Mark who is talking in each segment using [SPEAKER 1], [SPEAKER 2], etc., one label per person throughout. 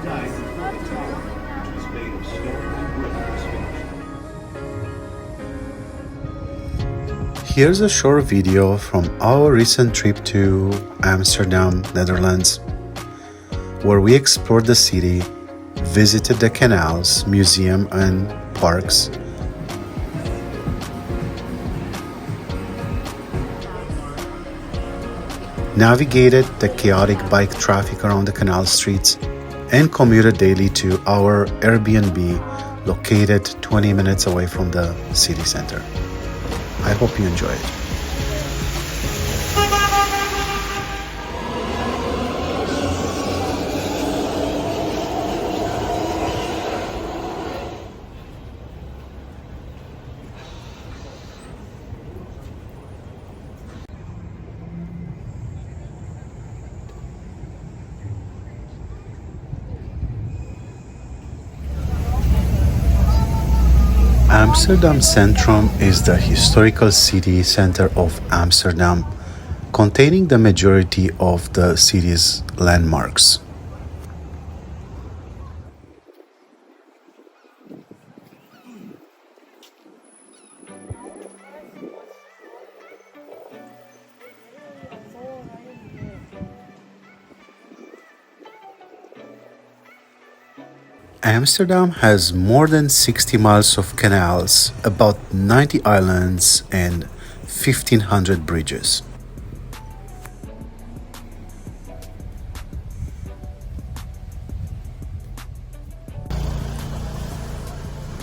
[SPEAKER 1] died before the tower, which was made of stone and brick, was finished.
[SPEAKER 2] Here's a short video from our recent trip to Amsterdam, Netherlands, where we explored the city, visited the canals, museum and parks, navigated the chaotic bike traffic around the canal streets, and commuted daily to our Airbnb located 20 minutes away from the city center. I hope you enjoy it. Amsterdam Centrum is the historical city center of Amsterdam, containing the majority of the city's landmarks. Amsterdam has more than 60 miles of canals, about 90 islands, and 1,500 bridges.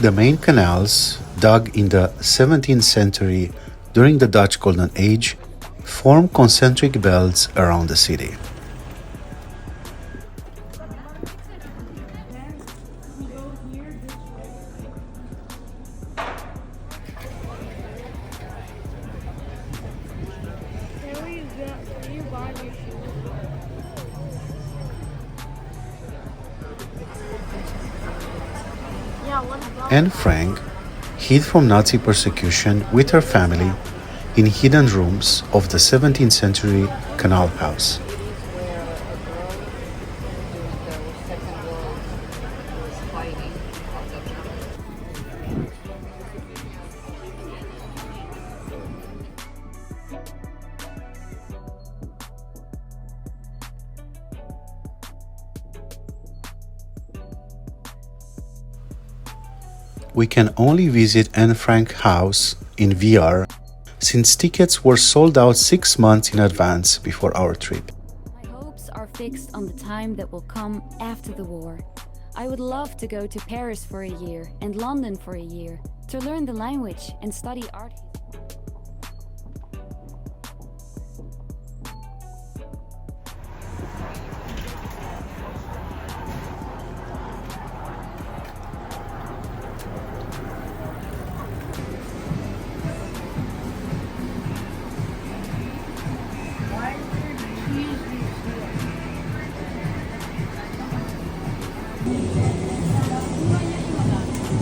[SPEAKER 2] The main canals, dug in the 17th century during the Dutch Golden Age, form concentric belts around the city. Anne Frank hid from Nazi persecution with her family in hidden rooms of the 17th century canal house. We can only visit Anne Frank house in VR since tickets were sold out 6 months in advance before our trip.
[SPEAKER 3] My hopes are fixed on the time that will come after the war. I would love to go to Paris for a year and London for a year to learn the language and study art.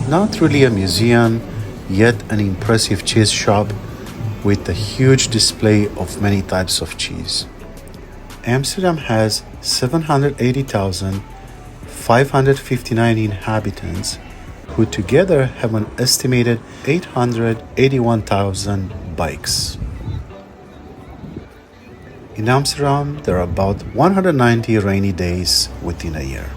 [SPEAKER 2] Not really a museum, yet an impressive cheese shop with a huge display of many types of cheese. Amsterdam has 780,559 inhabitants, who together have an estimated 881,000 bikes. In Amsterdam, there are about 190 rainy days within a year.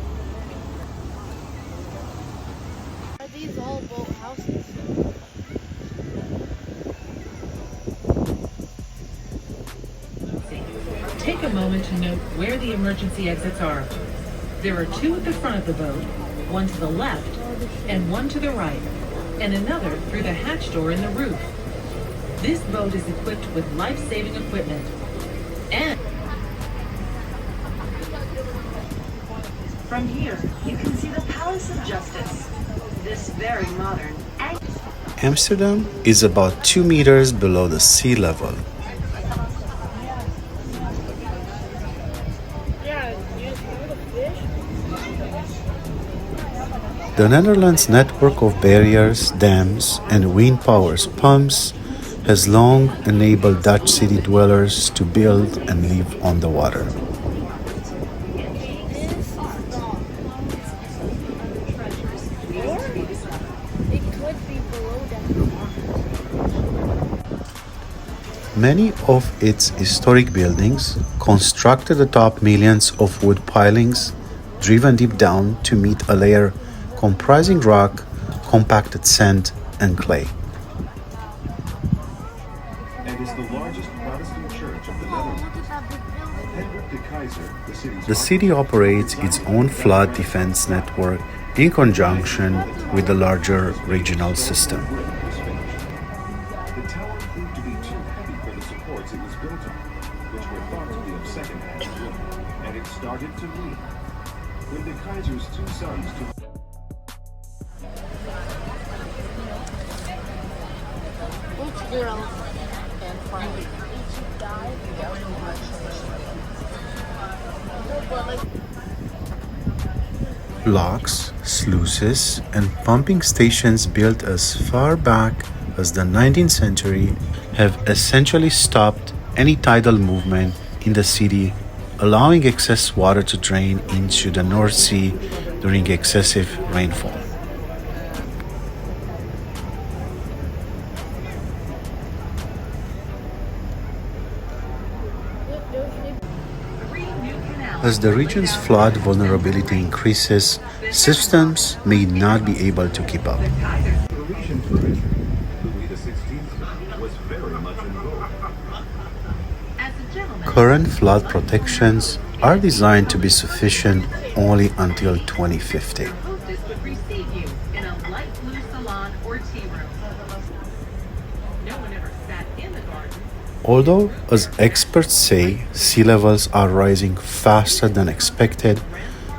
[SPEAKER 4] Take a moment to note where the emergency exits are. There are 2 at the front of the boat, 1 to the left and 1 to the right, and another through the hatch door in the roof. This boat is equipped with life-saving equipment and
[SPEAKER 5] from here, you can see the Palace of Justice. This very modern
[SPEAKER 2] Amsterdam is about 2 meters below the sea level. The Netherlands' network of barriers, dams, and wind power pumps has long enabled Dutch city dwellers to build and live on the water. Many of its historic buildings, constructed atop millions of wood pilings, driven deep down to meet a layer comprising rock, compacted sand, and clay.
[SPEAKER 1] And is the largest Protestant church of the Netherlands. Hendrik de Keyser, the city's
[SPEAKER 2] The city operates its own flood defense network in conjunction with the larger regional system.
[SPEAKER 1] bridge was finished. The tower proved to be too heavy for the supports it was built on, which were thought to be of second-hand wood, and it started to leak. When de Keyser's two sons took
[SPEAKER 6] Which girl and finally each died?
[SPEAKER 2] Locks, sluices, and pumping stations built as far back as the 19th century have essentially stopped any tidal movement in the city, allowing excess water to drain into the North Sea during excessive rainfall.
[SPEAKER 4] Three new canals.
[SPEAKER 2] As the region's flood vulnerability increases, systems may not be able to keep up.
[SPEAKER 1] Parisian furniture, Louis XVI was very much in vogue.
[SPEAKER 4] As a gentleman,
[SPEAKER 2] Current flood protections are designed to be sufficient only until 2050.
[SPEAKER 4] your hostess would receive you in a light blue salon or tea room. No one ever sat in the garden.
[SPEAKER 2] Although, as experts say, sea levels are rising faster than expected,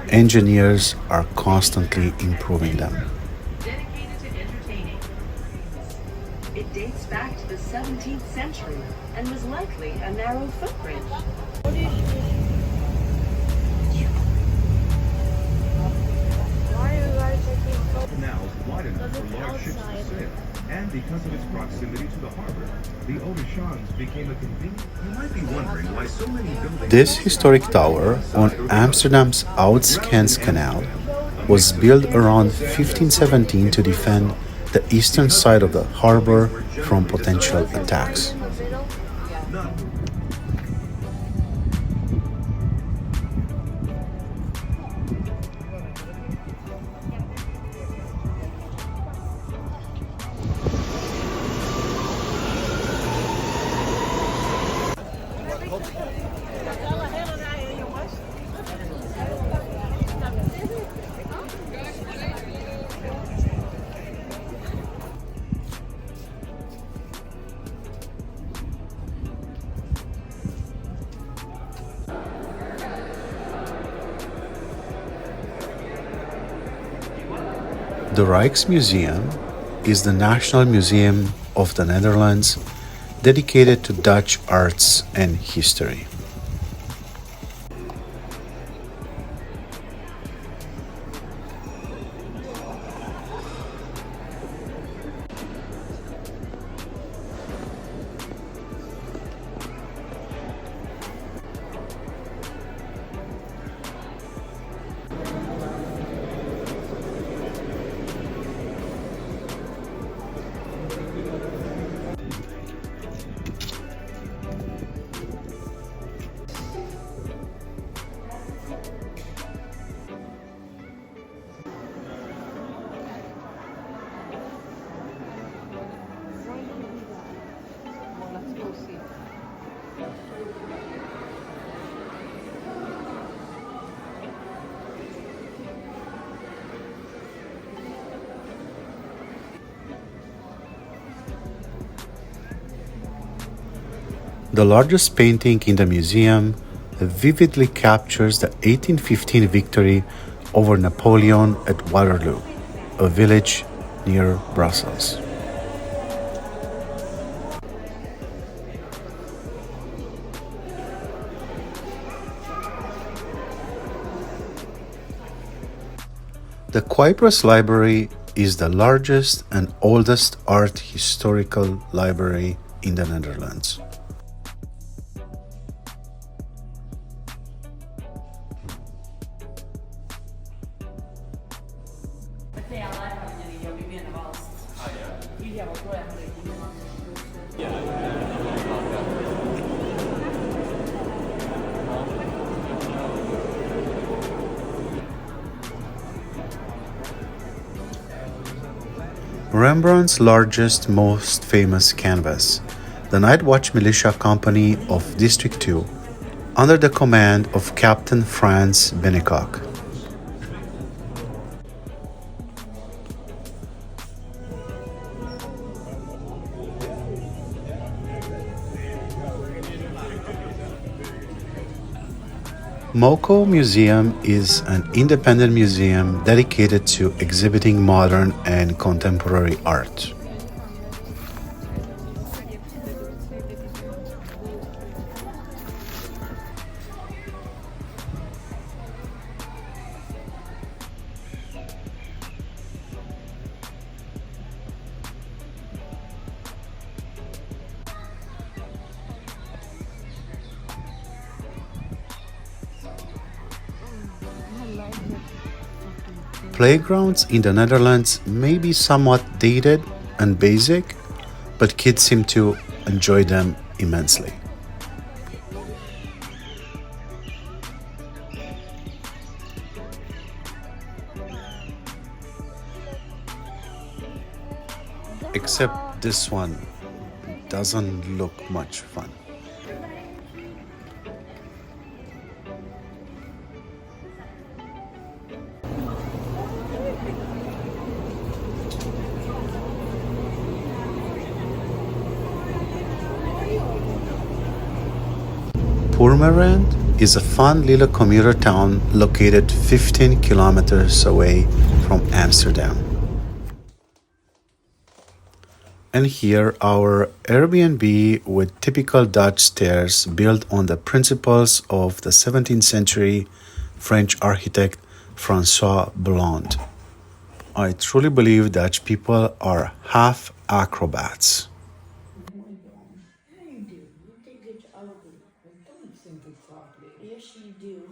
[SPEAKER 2] engineers are constantly improving them.
[SPEAKER 4] Dedicated to entertaining.
[SPEAKER 5] It dates back to the 17th century and was likely a narrow footbridge.
[SPEAKER 6] Why are you guys taking photos?
[SPEAKER 1] Canals wide enough
[SPEAKER 6] Look
[SPEAKER 1] for large ships
[SPEAKER 6] outside.
[SPEAKER 1] to sail, and because of its proximity to the harbor, the Audichans became a convenient. You might be wondering why so many buildings.
[SPEAKER 2] This historic tower on Amsterdam's Oudskans Canal was built around 1517 to defend the eastern side of the harbor from potential attacks.
[SPEAKER 6] In the middle?
[SPEAKER 1] Not
[SPEAKER 2] The Rijksmuseum is the national museum of the Netherlands dedicated to Dutch arts and history. The largest painting in the museum vividly captures the 1815 victory over Napoleon at Waterloo, a village near Brussels. The Cyprus Library is the largest and oldest art historical library in the Netherlands. Rembrandt's largest, most famous canvas, the Night Watch Militia Company of District 2, under the command of Captain Franz Bennekock. MoCo Museum is an independent museum dedicated to exhibiting modern and contemporary art. Playgrounds in the Netherlands may be somewhat dated and basic, but kids seem to enjoy them immensely. Except this one doesn't look much fun. Purmerend is a fun little commuter town located 15 kilometers away from Amsterdam. And here our Airbnb with typical Dutch stairs built on the principles of the 17th century French architect François Blonde. I truly believe Dutch people are half acrobats.
[SPEAKER 6] Yes, you do.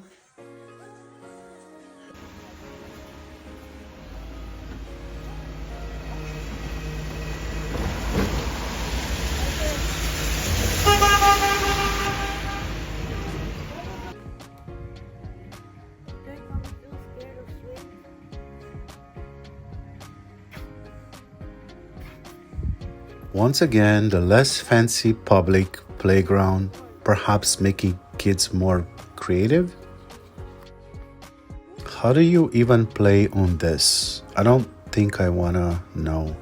[SPEAKER 2] Once again, the less fancy public playground, perhaps making kids more creative? How do you even play on this? I don't think I wanna know.